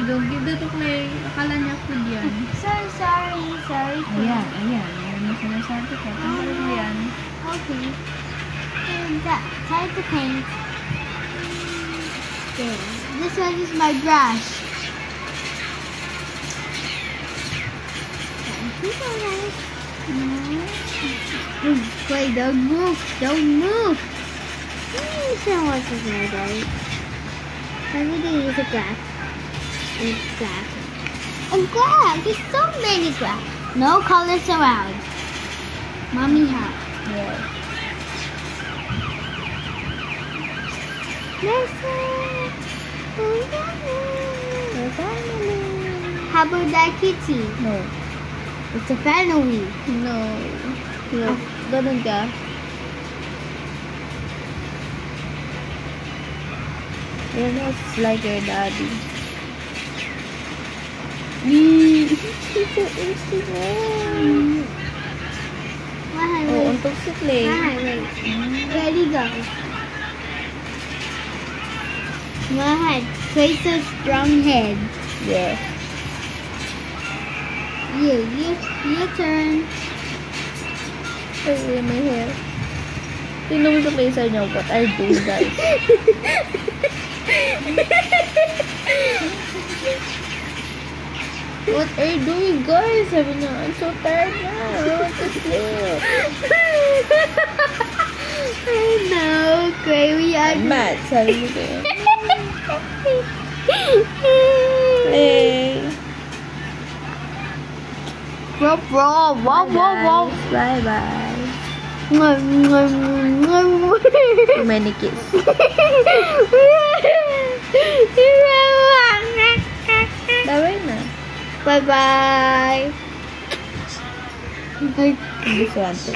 don't give the to Clay. Akala niya food yan. Sorry. Ayan. Ayan na sinasabi ko. Tanggalin mo yan. Okay. And time to paint. Okay. This one is my brush. Thank you so much. Clay, don't move. So much is my guys. I'm going to use a glass. It's glass. And glass! There's so many glass. No colors around. Mommy has. Yes. How about that kitty? No. It's a family. No. Ganun ka. You're not like your daddy. It's so easy mo. Oh, untok si Clay. Wait. Ready, go. Mahal, Clay's a strong head. Yeah. Your turn. Ay, my hair. Tingnan mo sa place niyo. What are you doing, guys? What are you doing, guys? Sabi na, I'm so tired na. I want to sleep. I know, Clay, we are Mad, sabi mo kayo. Hey. Wow. Bye-bye. Too many kiss. Bye-bye na. Bye-bye. This one too.